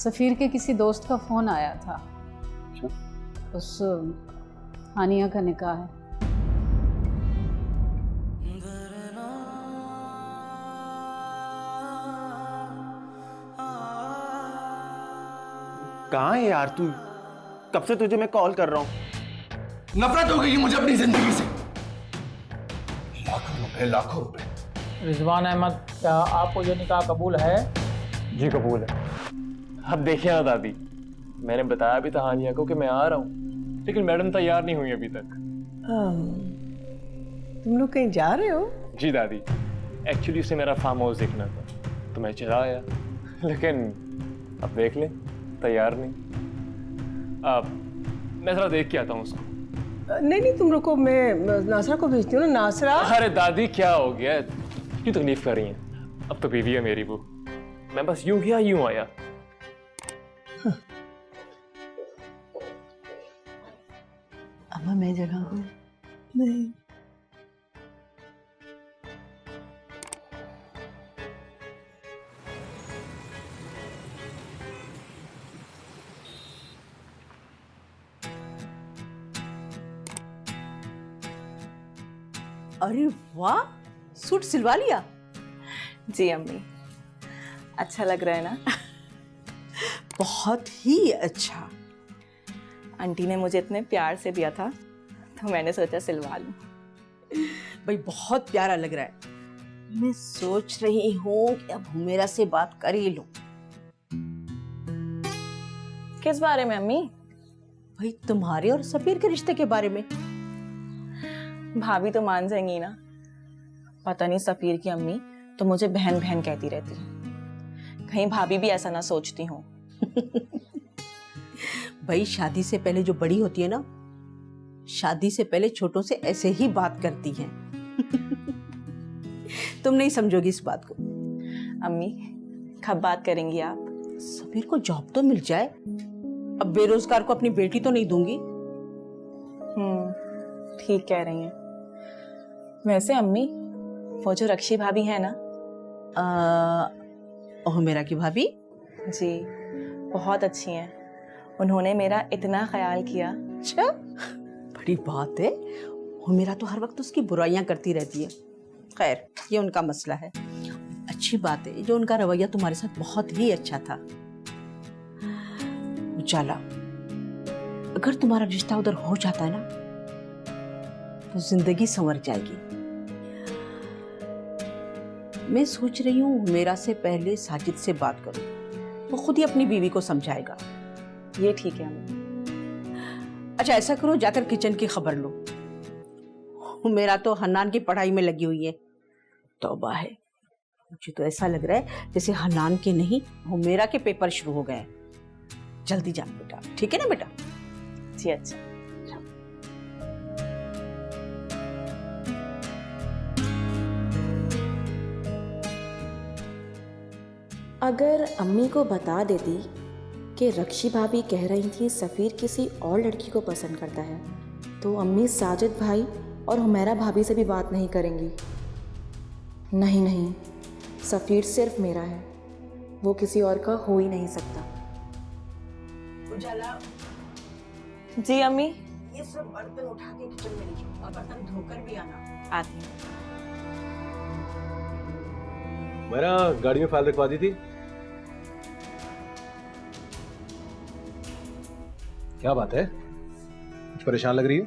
सफ़ीर के किसी दोस्त का फ़ोन आया था। उस हानिया का निकाह है। कहाँ है यार तू? कब से तुझे मैं कॉल कर रहा हूँ। नफरत हो गई मुझे अपनी जिंदगी से। लाखों रुपए। रिजवान अहमद, क्या आपको ये निकाह कबूल है? जी कबूल है। अब देखिए ना दादी, मैंने बताया भी था हानिया को कि मैं आ रहा हूँ, लेकिन मैडम तैयार नहीं हुई अभी तक। तुम लोग कहीं जा रहे हो? जी दादी, एक्चुअली उसे मेरा फार्म हाउस देखना था तो मैं चला आया, लेकिन अब देख ले तैयार नहीं। अब मैं जरा देख के आता हूँ उसको। नहीं, तुम रुको, मैं नासरा को भेजती हूँ ना। नासरा, अरे दादी क्या हो गया, क्यों तकलीफ कर रही हैं? अब तो बीवी है मेरी वो, मैं बस यूं गया यूं आया। अम्मा मैं जगह हूँ। नहीं, अरे वाह, सूट सिलवा लिया? जी अम्मी, अच्छा लग रहा है ना? बहुत ही अच्छा। आंटी ने मुझे इतने प्यार से दिया था तो मैंने सोचा सिलवा लूं। भाई बहुत प्यारा लग रहा है। मैं सोच रही हूँ कि अब हुमेरा से बात कर ही लूं। किस बारे में अम्मी? भाई तुम्हारे और सफीर के रिश्ते के बारे में। भाभी तो मान जाएंगी ना। पता नहीं सफीर की अम्मी तो मुझे बहन बहन कहती रहती है, कहीं भाभी भी ऐसा ना सोचती हो। भाई शादी से पहले जो बड़ी होती है ना, शादी से पहले छोटों से ऐसे ही बात करती हैं। तुम नहीं समझोगी इस बात को। अम्मी कब बात करेंगी आप? सफीर को जॉब तो मिल जाए, अब बेरोजगार को अपनी बेटी तो नहीं दूंगी। ठीक कह रही हैं। वैसे अम्मी वो जो रक्षी भाभी है ना, हुमेरा की भाभी? जी बहुत अच्छी हैं। उन्होंने मेरा इतना ख्याल किया। अच्छा, बड़ी बात है। हुमेरा तो हर वक्त उसकी बुराइयां करती रहती है। खैर ये उनका मसला है। अच्छी बात है जो उनका रवैया तुम्हारे साथ बहुत ही अच्छा था। उजाला, अगर तुम्हारा रिश्ता उधर हो जाता है ना तो जिंदगी संवर जाएगी। मैं सोच रही हूँ हुमेरा से पहले साजिद से बात करूं, वो खुद ही अपनी बीवी को समझाएगा। ये ठीक है अम्मी। अच्छा ऐसा करो, जाकर किचन की खबर लो। हुमेरा तो हन्नान की पढ़ाई में लगी हुई है। तौबा है, मुझे तो ऐसा लग रहा है जैसे हन्नान के नहीं हुमेरा के पेपर शुरू हो गए। जल्दी जा बेटा, ठीक है ना बेटा? जी अच्छा। अगर अम्मी को बता देती कि रक्षी भाभी कह रही थी सफ़ीर किसी और लड़की को पसंद करता है, तो अम्मी साजिद भाई और हुमेरा भाभी से भी बात नहीं करेंगी। नहीं नहीं, सफ़ीर सिर्फ मेरा है, वो किसी और का हो ही नहीं सकता। उजाला, जी अम्मी। ये सब बर्तन उठा के किचन में ले जाओ और बर्तन धोकर भी आना। आती हूँ। मेरा गाड़ी में फाइल रखवा दी थी। क्या बात है, कुछ परेशान लग रही है?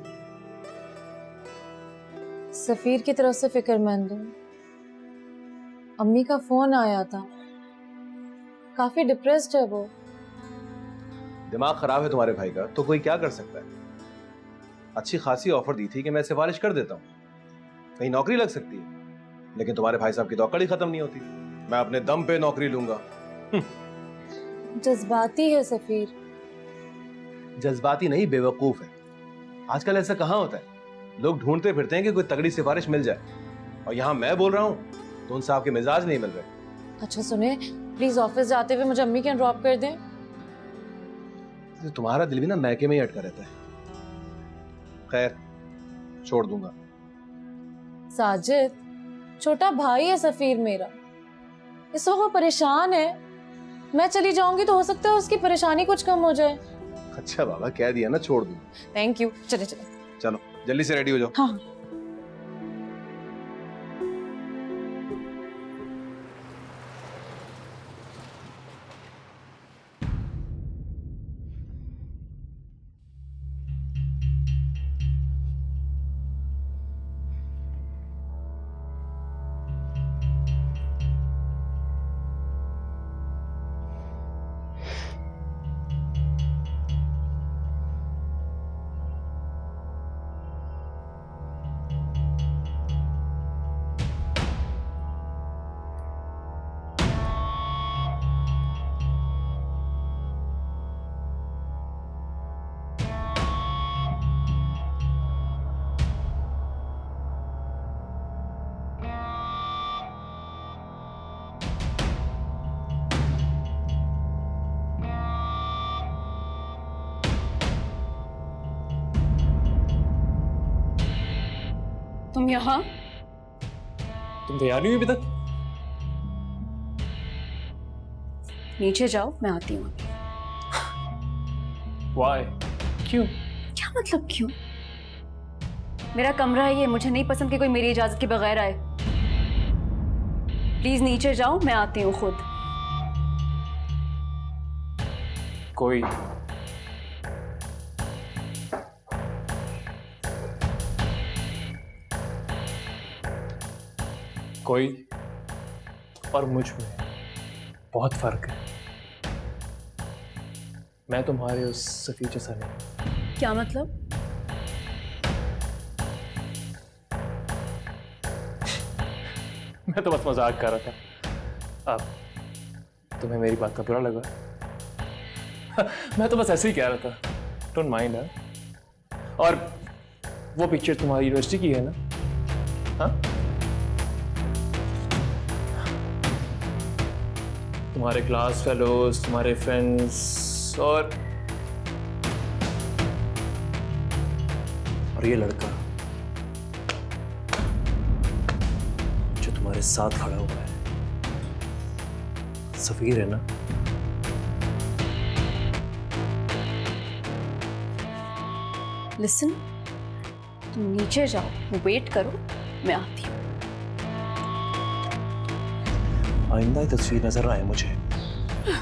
सफ़ीर की तरफ से फिक्रमंद हूँ। अम्मी का फोन आया था, काफी डिप्रेस्ड है वो। दिमाग खराब है तुम्हारे भाई का तो कोई क्या कर सकता है। अच्छी खासी ऑफर दी थी कि मैं सिफारिश कर देता हूँ, कहीं नौकरी लग सकती है, लेकिन तुम्हारे भाई साहब की तो अकड़ ही खत्म नहीं होती। मैं अपने दम पे नौकरी लूंगा। जज्बाती है सफ़ीर। जज्बाती नहीं, बेवकूफ है। आजकल ऐसा कहाँ होता है, लोग ढूंढते फिरते हैं कि कोई तगड़ी सिफारिश मिल जाए, और यहाँ मैं बोल रहा हूँ तो उन साहब के मिजाज नहीं मिल रहे। अच्छा सुने, प्लीज ऑफिस जाते हुए मुझे अम्मी के यहाँ ड्रॉप कर दें। तो तुम्हारा दिल भी ना मैके में ही अटका रहता है। खैर छोड़ दूंगा। साजिद छोटा भाई है सफ़ीर मेरा, इस वक्त वो परेशान है, मैं चली जाऊंगी तो हो सकता है उसकी परेशानी कुछ कम हो जाए। अच्छा बाबा, कह दिया ना, छोड़ दूं। Thank you. चले चले। चलो जल्दी से रेडी हो जाओ। हाँ। तुम यहाँ? तुम तैयार नहीं हुई अभी तक? नीचे जाओ, मैं आती हूँ। Why? क्यों? क्या मतलब क्यों? मेरा कमरा है ये, मुझे नहीं पसंद कि कोई मेरी इजाजत के बगैर आए। प्लीज नीचे जाओ, मैं आती हूँ खुद। कोई कोई और मुझ में बहुत फर्क है। मैं तुम्हारे उस सफीर जैसा नहीं। क्या मतलब? मैं तो बस मजाक कर रहा था। अब तुम्हें मेरी बात का बुरा लगा? मैं तो बस ऐसे ही कह रहा था। Don't mind. और वो पिक्चर तुम्हारी यूनिवर्सिटी की है ना? हाँ, तुम्हारे क्लास फेलोज, तुम्हारे फ्रेंड्स और ये लड़का जो तुम्हारे साथ खड़ा हुआ है, सफीर है ना? लिसन, तुम नीचे जाओ, वेट करो, मैं आती हूँ। आइंदा ये तस्वीर नजर ना आए मुझे।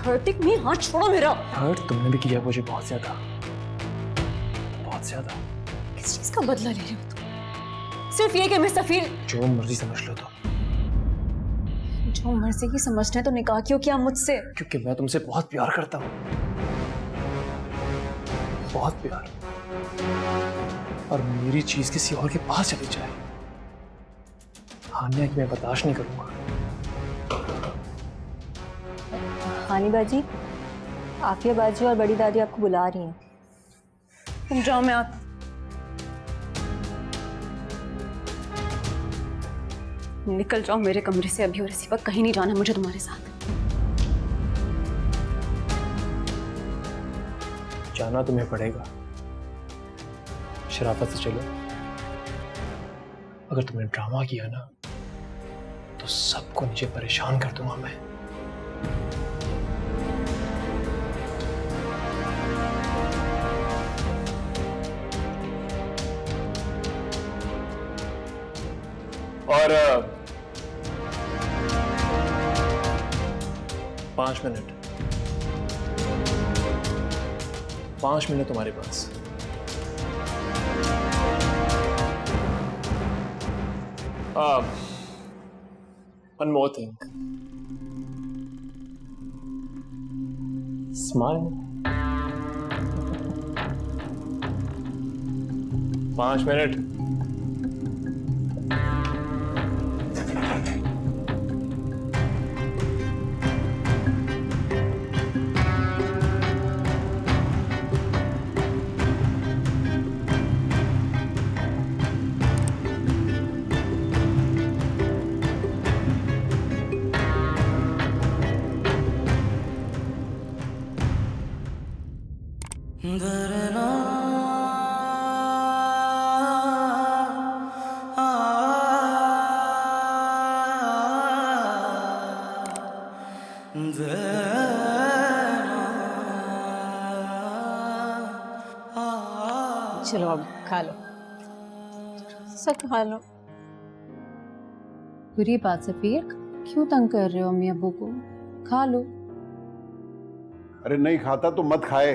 हर्टिंग मी, हाथ छोड़ो मेरा। हर्ट तुमने भी किया मुझे बहुत ज्यादा, बहुत ज्यादा। किस चीज का बदला ले रहे हो तुम? सिर्फ ये कि मैं सफीर। जो मर्जी समझ लो तो। जो मर्जी की समझना है तो निकाह क्यों किया मुझसे? क्योंकि मैं तुमसे बहुत प्यार करता हूँ, बहुत प्यार। और मेरी चीज किसी और के पास चली जाए, हानिया की मैं बर्दाश्त नहीं करूंगा। हानी बाजी, आफिया बाजी और बड़ी दादी आपको बुला रही हैं। तुम जाओ, मैं आती। निकल जाओ मेरे कमरे से अभी, और इसी वक्त कहीं नहीं जाना मुझे तुम्हारे साथ। जाना तुम्हें पड़ेगा, शराफत से चलो। अगर तुमने ड्रामा किया ना तो सबको नीचे परेशान कर दूंगा मैं। और 5 मिनट, 5 मिनट तुम्हारे पास। One more thing. Smile. 5 minute. The चलो अब खा लो, सब खा लो। बुरी बात सफीर, क्यों तंग कर रहे हो अम्मी अब्बू को? खा लो। अरे नहीं खाता तो मत खाए।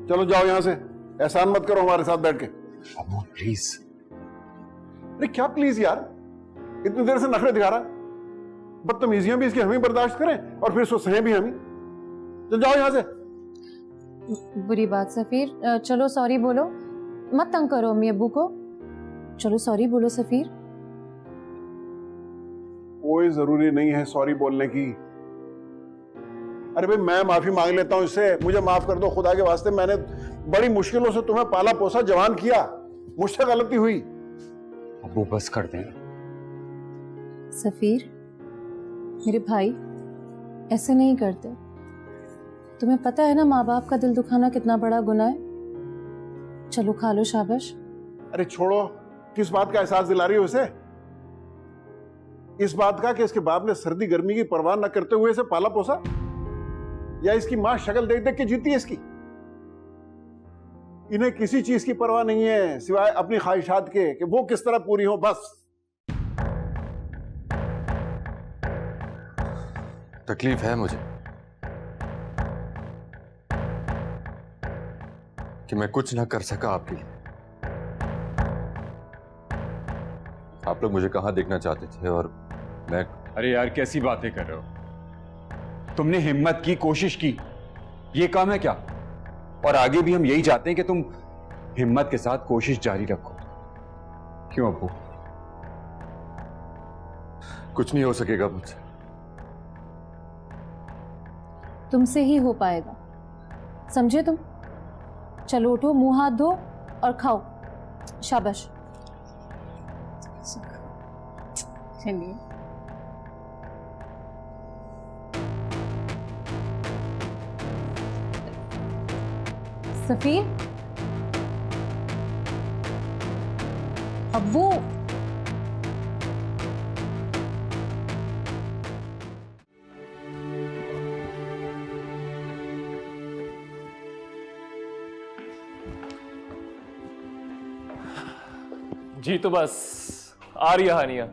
चलो जाओ यहां से, एहसान मत करो हमारे साथ बैठ के। अबू प्लीज। अरे क्या प्लीज यार, इतनी देर से नखरे दिखा रहा। बदतमीजियां भी इसकी हम ही बर्दाश्त करें और फिर इसको सहे भी हम ही। चल जाओ यहां से। बुरी बात सफीर, चलो सॉरी बोलो, मत तंग करो अम्मी अब्बू को। चलो सॉरी बोलो सफीर। कोई जरूरी नहीं है सॉरी बोलने की। अरे भाई मैं माफी मांग लेता हूं इससे, मुझे माफ कर दो खुदा के वास्ते। मैंने बड़ी मुश्किलों से तुम्हें पाला पोसा जवान किया, मुझसे गलती हुई। अबू बस कर दें। सफीर, मेरे भाई ऐसे नहीं करते। तुम्हें पता है ना माँ बाप का दिल दुखाना कितना बड़ा गुनाह है। चलो खा लो, शाबाश। अरे छोड़ो, किस बात का एहसास दिला रही हो इसे? इस बात का कि इसके बाप ने सर्दी गर्मी की परवाह न करते हुए इसे पाला पोसा, या इसकी मां शक्ल देख देख के जीती है इसकी? इन्हें किसी चीज की परवाह नहीं है सिवाय अपनी ख्वाहिशात के कि वो किस तरह पूरी हो, बस। तकलीफ है मुझे कि मैं कुछ ना कर सका आपके लिए। आप लोग मुझे कहां देखना चाहते थे और मैं। अरे यार कैसी बातें कर रहे हो? तुमने हिम्मत की, कोशिश की, ये काम है क्या? और आगे भी हम यही चाहते हैं कि तुम हिम्मत के साथ कोशिश जारी रखो। क्यों अब्बू? कुछ नहीं हो सकेगा मुझसे। तुमसे ही हो पाएगा, समझे तुम? चलो उठो, मुंह हाथ धो और खाओ, शाबाश। चलिए। सफीर, अब्बू, जी तो बस आ रही है हानिया।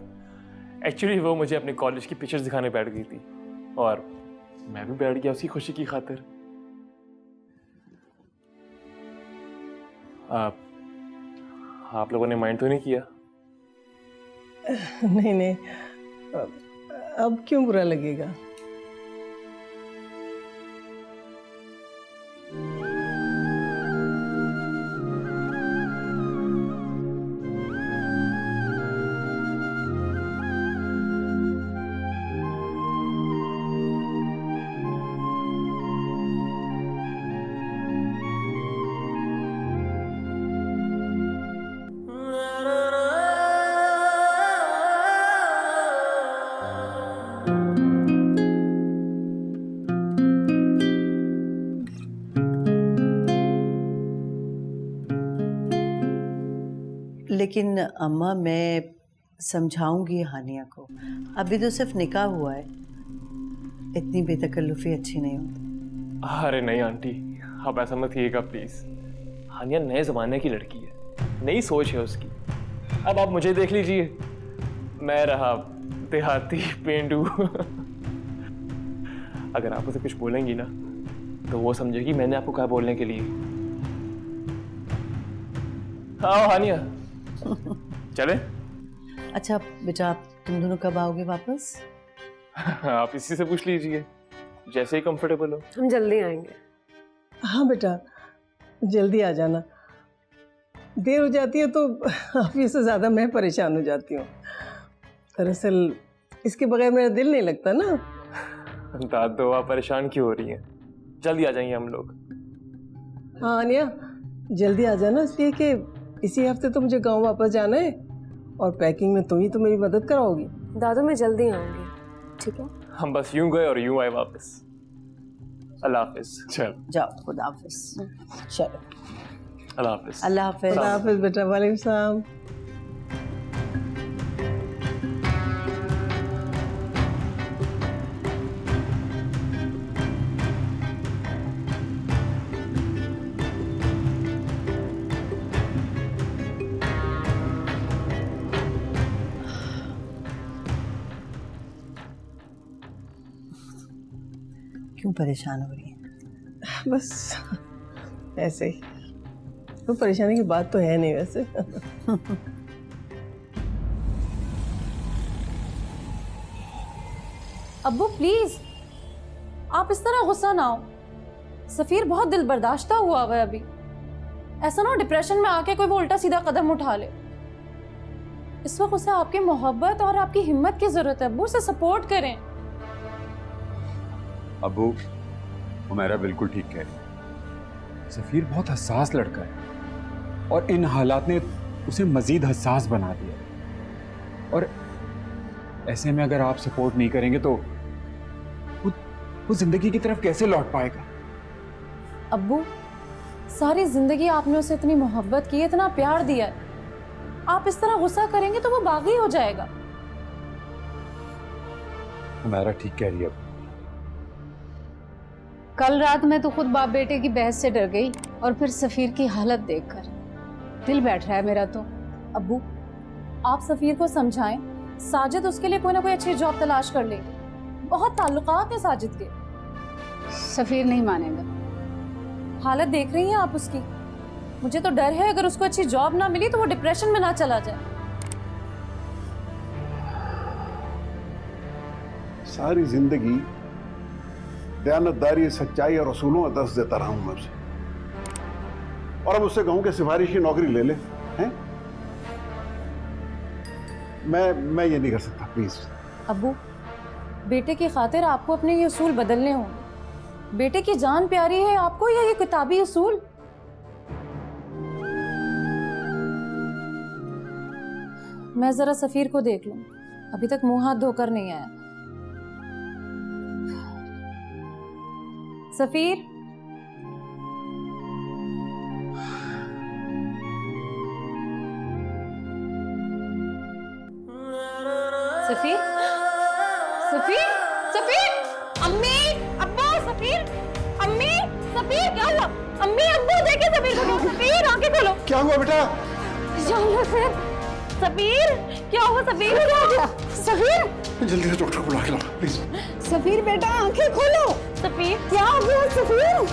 एक्चुअली वो मुझे अपने कॉलेज की पिक्चर्स दिखाने बैठ गई थी और मैं भी बैठ गया उसी खुशी की खातिर। आप लोगों ने माइंड तो नहीं किया? नहीं नहीं, अब क्यों बुरा लगेगा? लेकिन अम्मा मैं समझाऊंगी हानिया को, अभी तो सिर्फ निकाह हुआ है, इतनी बेतकल्लुफी अच्छी नहीं होती। अरे नहीं आंटी, आप ऐसा मत कीजिएगा प्लीज। हानिया नए जमाने की लड़की है, नई सोच है उसकी। अब आप मुझे देख लीजिए, मैं रहा देहाती पेंडू। अगर आप उसे कुछ बोलेंगी ना तो वो समझेगी मैंने आपको कहा बोलने के लिए। हाँ हानिया चले। अच्छा बेटा, तुम दोनों कब आओगे वापस? आप इसी से पूछ लीजिए, जैसे ही कंफर्टेबल हो। हम जल्दी आएंगे। हाँ बेटा, जल्दी आ जाना। देर हो जाती है तो ऑफिस से ज़्यादा मैं परेशान हो जाती हूँ। दरअसल इसके बगैर मेरा दिल नहीं लगता ना। दादो आप परेशान क्यों हो रही हैं? जल्दी आ जाएंगे हम लोग। हाँ अनिया, जल्दी आ जाना, इसलिए कि इसी हफ्ते तो मुझे गांव वापस जाना है और पैकिंग में तुम ही तो मेरी मदद कराओगी। दादू मैं जल्दी आऊंगी, ठीक है? हम बस यूं गए और यूं आए वापस। अल्लाह हाफिज। चल जाओ, खुदा हाफिज। चलो, अल्लाह हाफिज। अल्लाह हाफिज। अल्लाह हाफिज बेटा। वालेकुम सलाम। क्यों परेशान हो रही है? बस ऐसे ही। तो परेशानी की बात तो है नहीं वैसे। अब्बू प्लीज, आप इस तरह गुस्सा ना हो। सफीर बहुत दिल बर्दाश्ता हुआ है अभी। ऐसा ना हो डिप्रेशन में आके कोई वो उल्टा सीधा कदम उठा ले। इस वक्त उसे आपकी मोहब्बत और आपकी हिम्मत की जरूरत है। अब्बू उसे सपोर्ट करें। अबू हुमैरा बिल्कुल ठीक कह रही है। सफीर बहुत हसास लड़का है और इन हालात ने उसे मजीद हसास बना दिया। और ऐसे में अगर आप सपोर्ट नहीं करेंगे तो वो जिंदगी की तरफ कैसे लौट पाएगा? अब्बू सारी जिंदगी आपने उसे इतनी मोहब्बत की, इतना प्यार दिया है। आप इस तरह गुस्सा करेंगे तो वो बागी हो जाएगा। हुमैरा ठीक कह रही है। कल रात में तो खुद बाप बेटे की बहस से डर गई और फिर सफीर की हालत देखकर दिल बैठ रहा है मेरा तो। अब्बू आप सफीर को समझाएं, साजिद उसके लिए कोई ना कोई अच्छी जॉब तलाश कर लेगी। बहुत ताल्लुकात है साजिद के। सफीर नहीं मानेगा। हालत देख रही हैं आप उसकी। मुझे तो डर है अगर उसको अच्छी जॉब ना मिली तो वो डिप्रेशन में ना चला जाए। सारी जिंदगी दयानतदारी, सच्चाई और असूलों का दर्स देता रहा हूं मैं उसे, और अब उससे कहूं कि सिफारिश की नौकरी ले ले, हैं? मैं ये नहीं कर सकता, प्लीज। अब्बू बेटे की खातिर आपको अपने ये उसूल बदलने होंगे। बेटे की जान प्यारी है आपको या ये किताबी उसूल? मैं जरा सफीर को देख लूं, अभी तक मुंह हाथ धोकर नहीं आया। सफीर, सफीर, सफीर, सफीर, अम्मी, अब्बा, सफीर, अम्मी, सफीर, क्या हुआ? अम्मी, अब्बू देखे सफीर को। सफीर आंखें खोलो। क्या हुआ बेटा? सफीर, क्या हुआ? सफीर क्या हो गया? सफीर जल्दी से डॉक्टर बुला के लाओ प्लीज। सफीर बेटा आंखें खोलो। सफीर क्या हो गया? सफीर,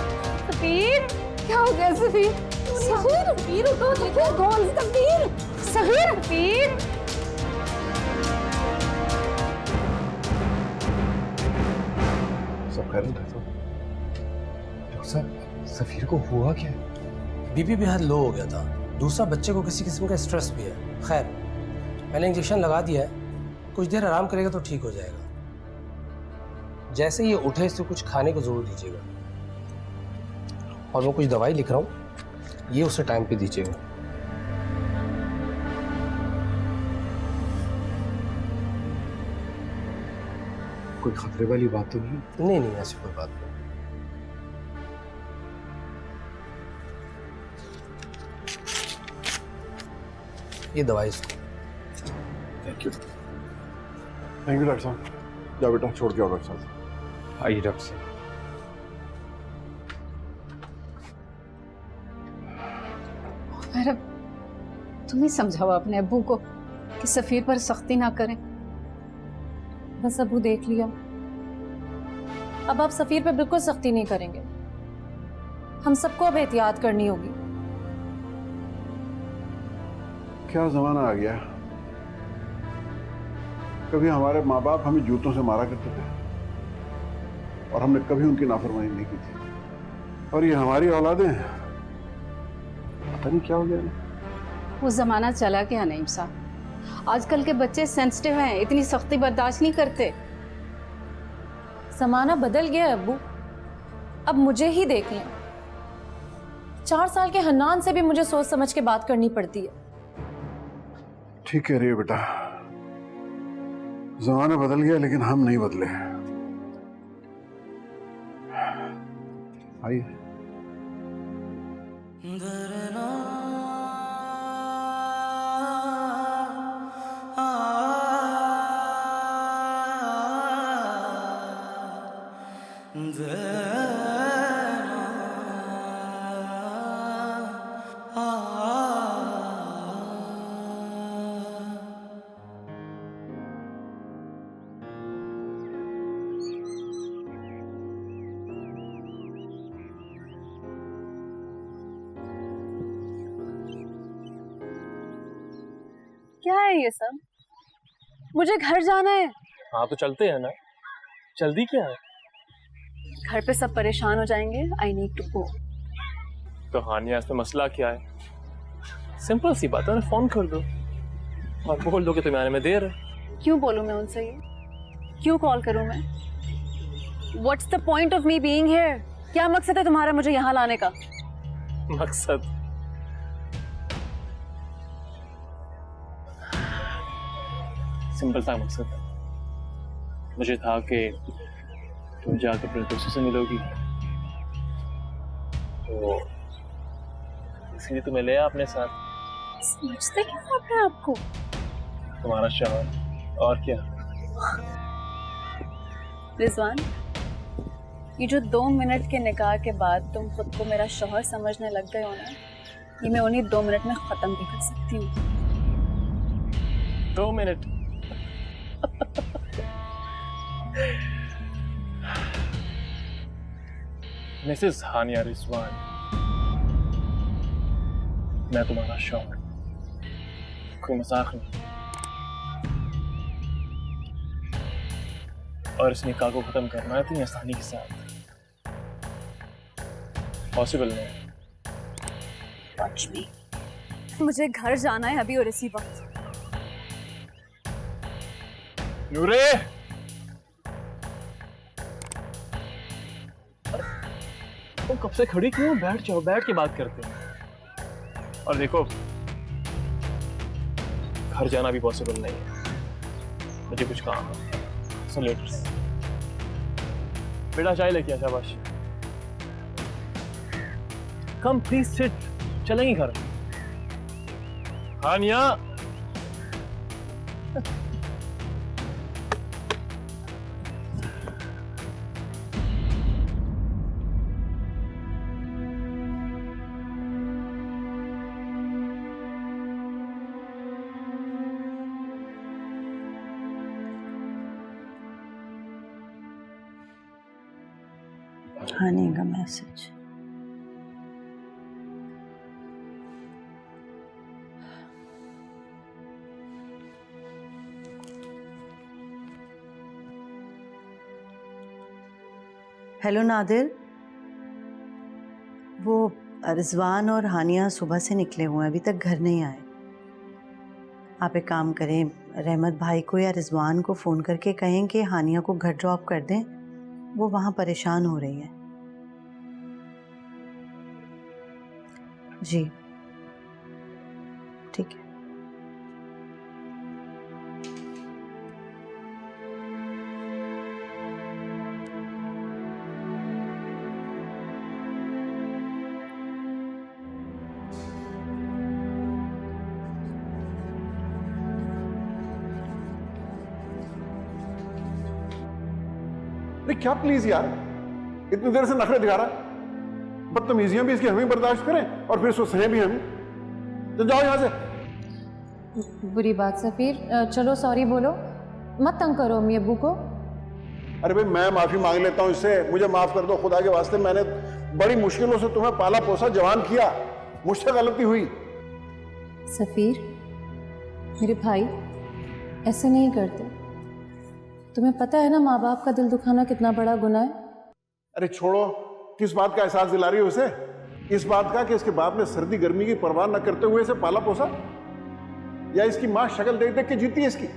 सफीर क्या हो गया? सफीर, सफीर, सफीर उठो, देखो गोल। सफीर, सफीर, सफीर, सब खैर? डॉक्टर साहब सफीर को हुआ क्या? बीपी बेहद लो हो गया था। दूसरा बच्चे को किसी किस्म का स्ट्रेस भी है। खैर मैंने इंजेक्शन लगा दिया है, कुछ देर आराम करेगा तो ठीक हो जाएगा। जैसे ये उठे इससे कुछ खाने को जरूर दीजिएगा, और मैं कुछ दवाई लिख रहा हूँ, ये उसे टाइम पे दीजिएगा। कोई खतरे वाली बात तो नहीं? नहीं नहीं, ऐसी कोई बात नहीं। ये दवाई इसको। थैंक यू डॉक्टर साहब। जाओ बेटा, छोड़ के आओ डॉक्टर साहब। आइए डॉक्टर साहब। मेरा तुम ही समझाओ अपने अब्बू को कि सफीर पर सख्ती ना करें। बस अब्बू देख लिया, अब आप सफीर पे बिल्कुल सख्ती नहीं करेंगे। हम सबको अब एहतियात करनी होगी। क्या जमाना आ गया। कभी हमारे माँ बाप हमें जूतों से मारा करते थे और हमने कभी उनकी नाफरमानी नहीं की थी, और ये हमारी औलादें हैं, पता नहीं क्या हो गया। वो जमाना चला गया नईम साहब। आजकल के बच्चे सेंसिटिव हैं, इतनी सख्ती बर्दाश्त नहीं करते। जमाना बदल गया है अब्बू। अब मुझे ही देख लें, 4 साल के हन्नान से भी मुझे सोच समझ के बात करनी पड़ती है। ठीक कह रही है बेटा, जमाना बदल गया लेकिन हम नहीं बदले। आइए। क्या है ये सब? मुझे घर जाना है। हाँ तो चलते हैं ना, जल्दी क्या है? घर पे सब परेशान हो जाएंगे। I need to go. तो हानिया इसमें मसला क्या है? सिंपल सी बात है ना, फोन कर दो और बोल दो कि तुम्हें आने में देर है। क्यों बोलूं मैं उनसे ये? क्यों कॉल करूं मैं? What's the point of me being here? क्या मकसद है तुम्हारा मुझे यहाँ लाने का? मकसद सिंपल सा मकसद है। मुझे था कि तुम जाकर अपने दोस्तों से मिलोगी, तो इसलिए तुम्हें ले आया अपने साथ। समझते क्यों अपने आप को? तुम्हारा शौहर और क्या। रिजवान, ये जो 2 मिनट के निकाह के बाद तुम खुद को मेरा शौहर समझने लग गए हो ना, ये मैं उन्हीं 2 मिनट में खत्म भी कर सकती हूँ। 2 मिनट? मिसेस हानिया रिजवान, मैं तुम्हारा शौहर, कोई मजाक नहीं। और इस निकाह को खत्म करना है इतनी आसानी के साथ पॉसिबल नहीं। Watch me. मुझे घर जाना है अभी और इसी वक्त। नूरे, तुम कब से खड़ी क्यों? बैठ जाओ, बैठ के बात करते हैं। और देखो, घर जाना भी पॉसिबल नहीं है, मुझे कुछ काम है। So later. बेटा चाय लेके आ, शाबाश। कम प्लीज सिट, चलेंगे घर। हानिया, हानि का मैसेज। हेलो नादिर, वो रिजवान और हानिया सुबह से निकले हुए हैं, अभी तक घर नहीं आए। आप एक काम करें, रहमत भाई को या रिजवान को फ़ोन करके कहें कि हानिया को घर ड्रॉप कर दें, वो वहाँ परेशान हो रही है। जी ठीक है। अरे क्या प्लीज यार, इतनी देर से नखरे दिखा रहा है। बदतमीजियां भी इसकी हमें बर्दाश्त करें और फिर इसको सहे भी हमें। तो जाओ यहां से। बुरी बात सफीर, चलो सॉरी बोलो, मत तंग करो अम्मी अब्बू को। अरे भाई मैं माफी मांग लेता हूँ इससे, मुझे माफ कर दो खुदा के वास्ते। मैंने बड़ी मुश्किलों से तुम्हें पाला पोसा जवान किया, मुझसे गलती हुई। सफीर मेरे भाई ऐसे नहीं करते, तुम्हें पता है ना माँ बाप का दिल दुखाना कितना बड़ा गुनाह है। अरे छोड़ो, किस बात का एहसास दिला रही हो उसे? इस बात का कि इसके बाप ने सर्दी गर्मी की परवाह न करते हुए इसे पाला पोसा, या इसकी माँ शक्ल देख देख के जीती है इसकी?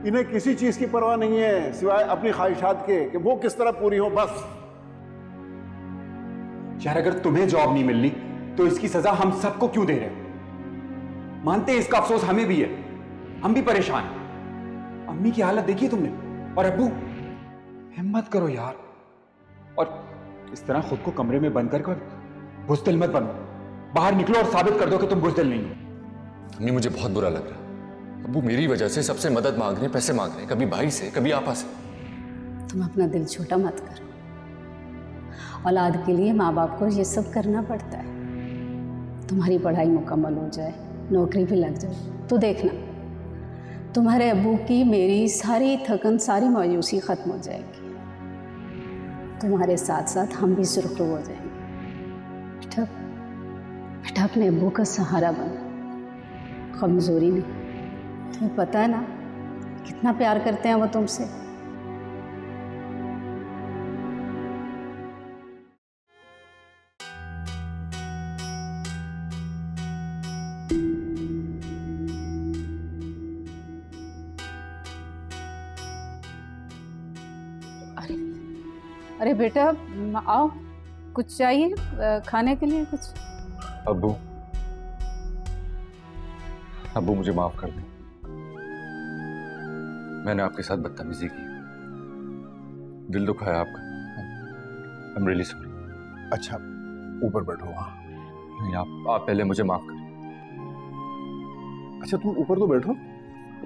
इन्हें किसी चीज की परवाह नहीं है सिवाय अपनी ख्वाहिशात के कि वो किस तरह पूरी हो, बस। यार अगर तुम्हें जॉब नहीं मिलनी तो इसकी सजा हम सबको क्यों दे रहे हो? मानते हैं इसका अफसोस हमें भी है, हम भी परेशान हैं। अम्मी की हालत देखी तुमने, और अब्बू, हिम्मत करो यार, और इस तरह खुद को कमरे में बंद कर बुज़दिल मत बनो। बाहर निकलो और साबित कर दो कि तुम बुज़दिल नहीं हो। अम्मी मुझे बहुत बुरा लग रहा है। अब्बू मेरी वजह से सबसे मदद मांग रहे हैं, पैसे मांग रहे हैं, कभी भाई से कभी आपा से। तुम अपना दिल छोटा मत करो, औलाद के लिए माँ बाप को ये सब करना पड़ता है। तुम्हारी पढ़ाई मुकम्मल हो जाए, नौकरी भी लग जाए, तो देखना तुम्हारे अब्बू की मेरी सारी थकन, सारी मायूसी ख़त्म हो जाएगी। तुम्हारे साथ साथ हम भी सुरखरू हो जाएंगे। बेटा बेटा अपने अब्बू का सहारा बनो, कमज़ोरी नहीं। तुम्हें पता है ना कितना प्यार करते हैं वो तुमसे। अरे बेटा आओ, कुछ चाहिए खाने के लिए कुछ? अब्बू, अब्बू मुझे माफ कर दो, मैंने आपके साथ बदतमीजी की, दिल दुखाया आपका। I am really sorry. अच्छा ऊपर बैठो। वहाँ नहीं, आप पहले मुझे माफ करें। अच्छा तुम ऊपर तो बैठो,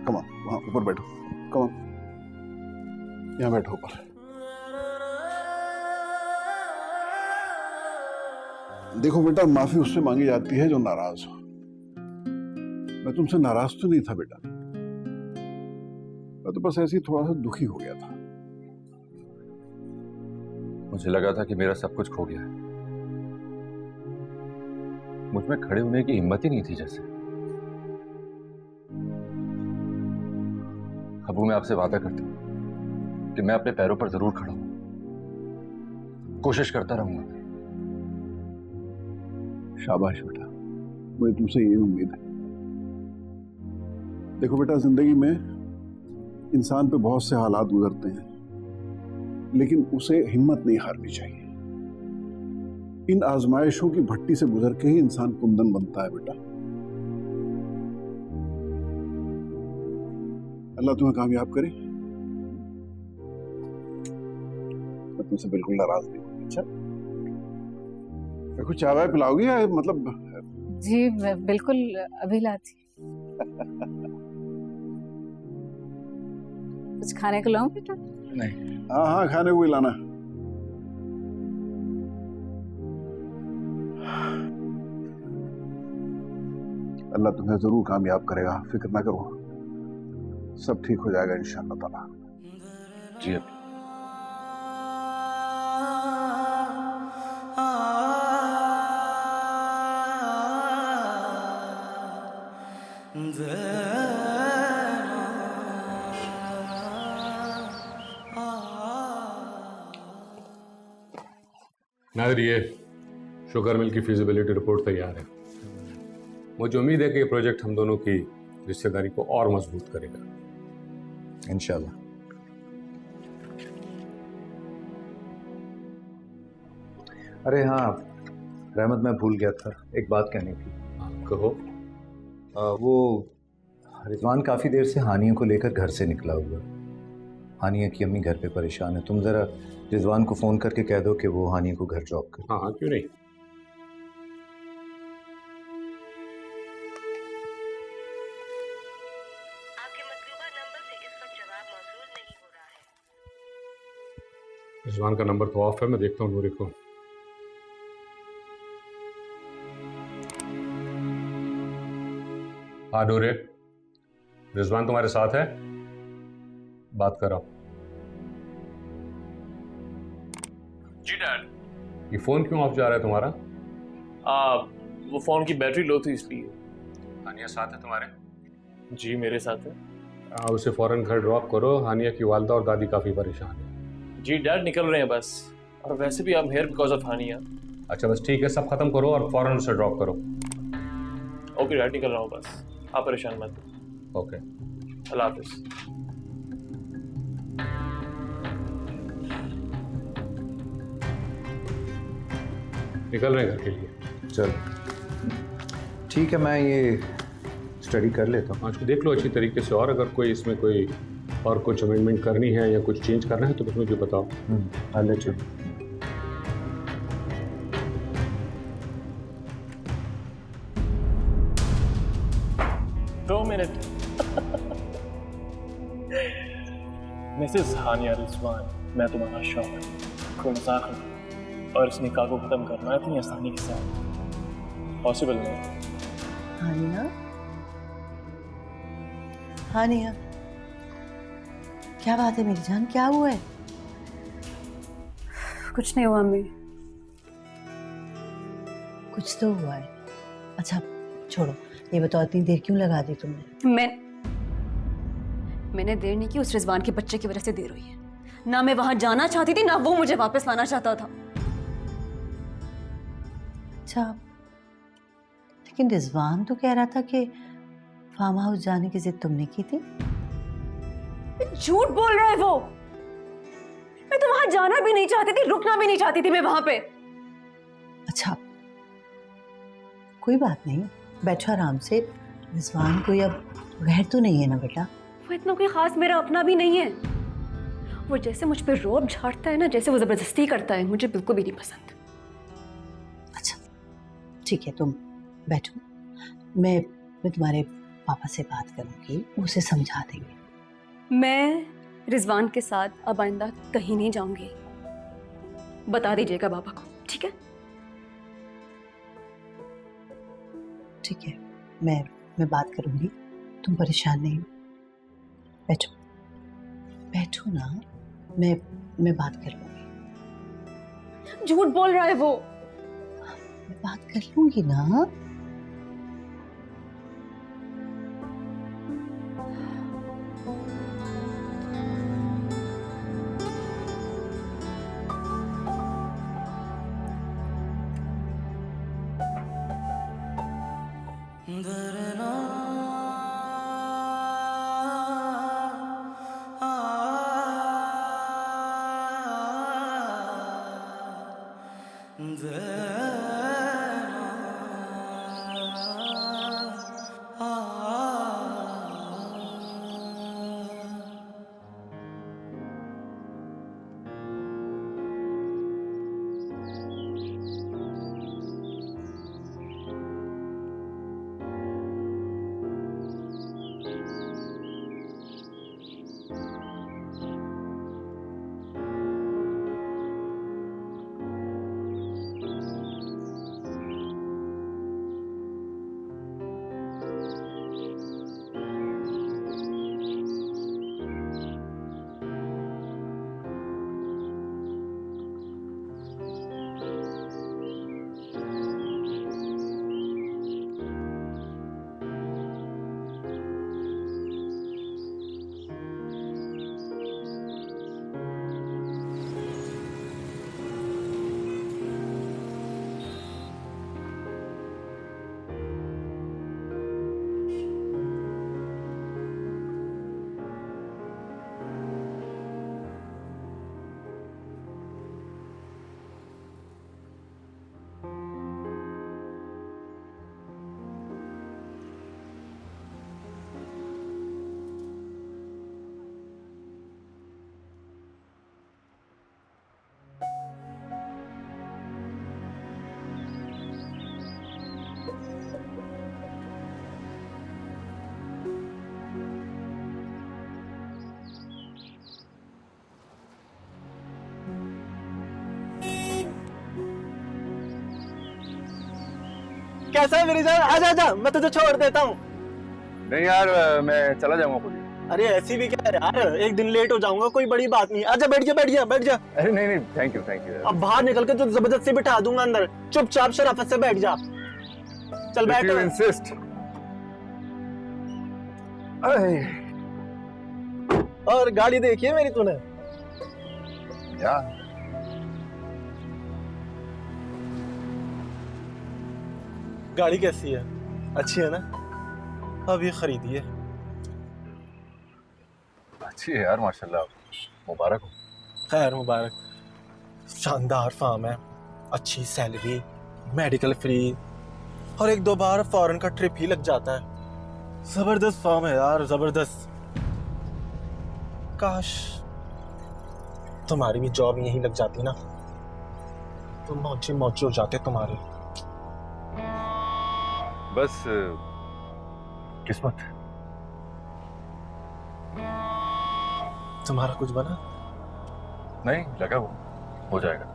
कम ऑन, वहाँ ऊपर बैठो, कम ऑन, यहाँ बैठो ऊपर। देखो बेटा, माफी उससे मांगी जाती है जो नाराज हो। मैं तुमसे नाराज तो नहीं था बेटा, मैं तो बस ऐसे ही थोड़ा सा दुखी हो गया था। मुझे लगा था कि मेरा सब कुछ खो गया है, मुझ में खड़े होने की हिम्मत ही नहीं थी जैसे। अबू, मैं आपसे वादा करता हूं कि मैं अपने पैरों पर जरूर खड़ा हूं, कोशिश करता रहूंगा। शाबाश बेटा, मुझे तुमसे ये उम्मीद है। देखो बेटा, जिंदगी में इंसान पे बहुत से हालात गुजरते हैं, लेकिन उसे हिम्मत नहीं हारनी चाहिए। इन आजमाइशों की भट्टी से गुजर के ही इंसान कुंदन बनता है बेटा। अल्लाह तुम्हें कामयाब करे। मैं तुमसे बिल्कुल नाराज नहीं हूं। अच्छा, कुछ चाय पिलाओगी या मतलब? जी बिल्कुल, अभी लाती। कुछ खाने को लाऊं बेटा? नहीं। हाँ हाँ, खाने को ही लाना। अल्लाह तुम्हें जरूर कामयाब करेगा, फिक्र ना करो, सब ठीक हो जाएगा इंशाअल्लाह ताला। जी नादिर, ये शुगर मिल की फिजिबिलिटी रिपोर्ट तैयार है। मुझे उम्मीद है कि ये प्रोजेक्ट हम दोनों की रिश्तेदारी को और मजबूत करेगा इंशाल्लाह। अरे हाँ रहमत, मैं भूल गया था, एक बात कहनी थी। कहो। वो रिजवान काफ़ी देर से हानिया को लेकर घर से निकला हुआ। हानिया की अम्मी घर पे परेशान है, तुम ज़रा रिजवान को फ़ोन करके कह दो कि वो हानिया को घर ड्रॉप कर। हाँ हाँ, क्यों नहीं। रिजवान का नंबर तो ऑफ है, मैं देखता हूँ नूरी को। हाँ नूरे, रिजवान तुम्हारे साथ है? बात करो। जी डैड। ये फोन क्यों ऑफ जा रहा है तुम्हारा? वो फोन की बैटरी लो थी इसलिए। हानिया साथ है तुम्हारे? जी मेरे साथ है। उसे फौरन घर ड्रॉप करो, हानिया की वालदा और दादी काफ़ी परेशान है। जी डैड, निकल रहे हैं बस, और वैसे भी I am here because of Haniya. अच्छा बस ठीक है, सब खत्म करो और फौरन उसे ड्रॉप करो। ओके डैड, निकल रहा हूँ बस, आप परेशान मत। ओके, अल्लाह हाफिज। निकल रहे हैं घर के लिए। चल ठीक है, मैं ये स्टडी कर लेता हूँ। आज को देख लो अच्छी तरीके से, और अगर कोई इसमें कोई और कुछ अमेंडमेंट करनी है या कुछ चेंज करना है तो बस मुझे बताओ। I'll let you. दो मिनट। मिसेस हानिया रिजवान, मैं तुम्हारा शौहर, कोई मजाक नहीं, और इस निकाह को खत्म करना इतनी आसानी के साथ पॉसिबल नहीं। हानिया, हानिया, क्या बात है मेरी जान, क्या हुआ है? कुछ नहीं हुआ अम्मी। कुछ तो हुआ है। अच्छा छोड़ो, ये बताओ इतनी देर क्यों लगा दी तुमने? मैंने देर नहीं की, उस रिजवान के बच्चे की वजह से देर हुई है। ना मैं वहां जाना चाहती थी, ना वो मुझे वापस लाना चाहता था। अच्छा, लेकिन रिजवान तो कह रहा था कि फार्म हाउस जाने की जिद तुमने की थी। झूठ बोल रहा है वो। मैं तो वहां जाना भी नहीं चाहती थी, रुकना भी नहीं चाहती थी मैं वहां पे। अच्छा, कोई बात नहीं, बैठो आराम से। रिजवान कोई अब गैर तो नहीं है ना बेटा? वो इतना कोई खास मेरा अपना भी नहीं है। वो जैसे मुझ पे रौब झाड़ता है ना, जैसे वो जबरदस्ती करता है, मुझे बिल्कुल भी नहीं पसंद। अच्छा ठीक है, तुम बैठो, मैं तुम्हारे पापा से बात करूंगी, उसे समझा देंगे। मैं रिजवान के साथ अब आइंदा कहीं नहीं जाऊंगी, बता दीजिएगा पापा को, ठीक है? ठीक है, मैं बात करूंगी, तुम परेशान नहीं हो। बैठो बैठो ना, मैं बात कर लूंगी। झूठ बोल रहा है वो। मैं बात कर लूंगी ना। कैसा है मेरी जान? आजा आजा, मैं तुझे छोड़ देता हूँ। नहीं यार, मैं चला जाऊंगा खुद। अरे ऐसी भी क्या है यार, एक दिन लेट हो जाऊंगा, कोई बड़ी बात नहीं। आजा, बैठ जा बैठ जा बैठ जा। अरे नहीं नहीं, थैंक यू। अब बाहर निकल के तो जबरदस्ती बिठा दूंगा अंदर, चुपचाप शराफत से बैठ जा। चल बैठ। You insist. और गाड़ी देखी है मेरी तूने? यार गाड़ी कैसी है? अच्छी है ना? अब ये खरीदी है। अच्छी है यार, माशाल्लाह, मुबारक हो। खैर मुबारक। शानदार फार्म है, अच्छी सैलरी, मेडिकल फ्री, और 1-2 बार फॉरेन का ट्रिप ही लग जाता है। जबरदस्त फार्म है यार, जबरदस्त। काश तुम्हारी भी जॉब यहीं लग जाती ना, तो मौजे मौजे हो जाते तुम्हारे। बस किस्मत। तुम्हारा कुछ बना? नहीं, लगा वो हो जाएगा।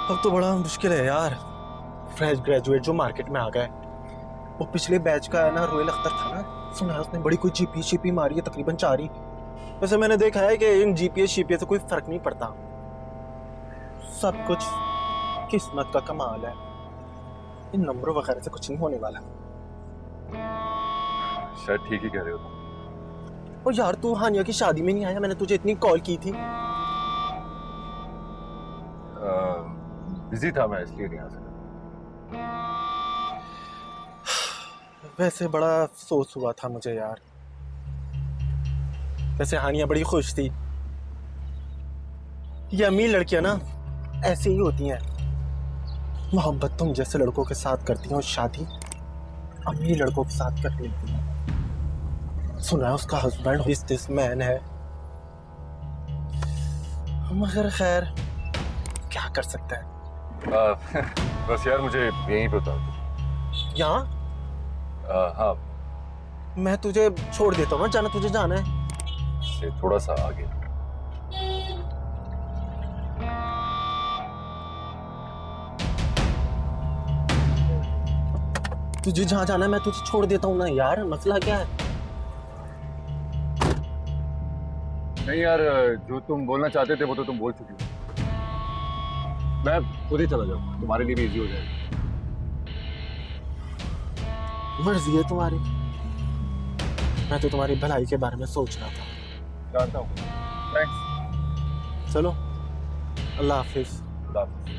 अब तो बड़ा मुश्किल है यार। फ्रेश ग्रेजुएट जो मार्केट में आ गए, वो पिछले बैच का है ना, रोयल अख्तर था ना, सुना है उसने बड़ी कोई जीपीए मारी है, तकरीबन 4 ही। वैसे मैंने देखा है कि इन जीपीए से कोई फर्क नहीं पड़ता, सब कुछ किस्मत का कमाल है। इन नंबरों वगैरह से कुछ नहीं होने वाला। शायद ठीक ही कह रहे हो तुम। और यार तू हानिया की शादी में नहीं आया, मैंने तुझे इतनी कॉल की थी। बिजी था मैं, इसलिए नहीं आ सका। वैसे बड़ा अफसोस हुआ था मुझे यार। वैसे हानिया बड़ी खुश थी। ये अमीर लड़कियां ना ऐसे ही होती हैं, मोहब्बत तुम जैसे लड़कों के साथ करती हैं और शादी अमीर लड़कों के साथ कर लेती हैं। सुना है उसका हस्बैंड बिजनेसमैन है, मगर खैर क्या कर सकते हैं। बस यार मुझे यहीं पे उतार दो। यहाँ? हाँ, मैं तुझे छोड़ देता हूँ ना, जाना तुझे जाना है। से थोड़ा सा आगे। तुझे जहाँ जाना है मैं तुझे छोड़ देता हूँ ना यार, मसला क्या है? नहीं यार, जो तुम बोलना चाहते थे वो तो तुम बोल चुकी हो। मैं खुद ही चला जाऊंगा, तुम्हारे लिए भी इजी हो जाएगा। मर्जी है तुम्हारी, मैं तो तुम्हारी भलाई के बारे में सोच रहा था। जानता हूँ। थैंक्स। चलो, अल्लाह हाफिज। अल्लाह हाफिज।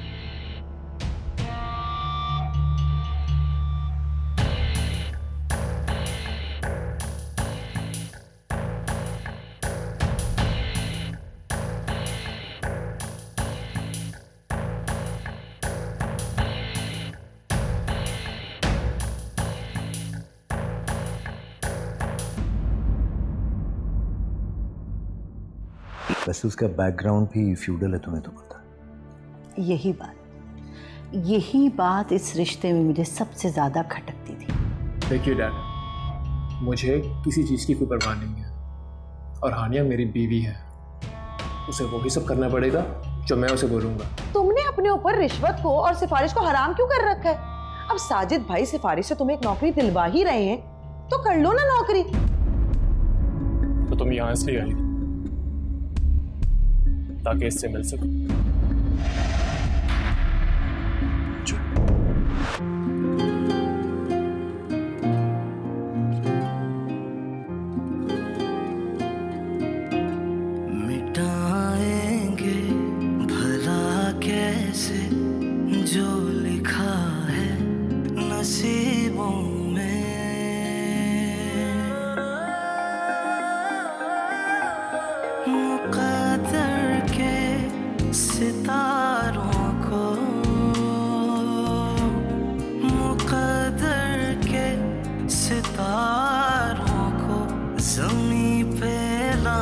वैसे उसका बैकग्राउंड भी फ्यूडल है, तुम्हें तो पता। यही बात इस रिश्ते में मुझे सबसे ज्यादा खटकती थी। देखिए डैड, मुझे किसी चीज़ की कोई परवाह नहीं है और हानिया मेरी बीवी है, उसे वही सब करना पड़ेगा जो मैं उसे बोलूँगा। तुमने अपने ऊपर रिश्वत को और सिफारिश को हराम क्यों कर रखा है? अब साजिद भाई सिफारिश से तुम्हें एक नौकरी दिलवा ही रहे हैं तो कर लो ना नौकरी। तो तुम यहाँ इसलिए आई ताकि इससे मिल सको। मिटाएंगे भला कैसे जो लिखा है नसीबों में, मुक़द्दर के सितारों को, मुक़द्दर के सितारों को ज़मीं पे ला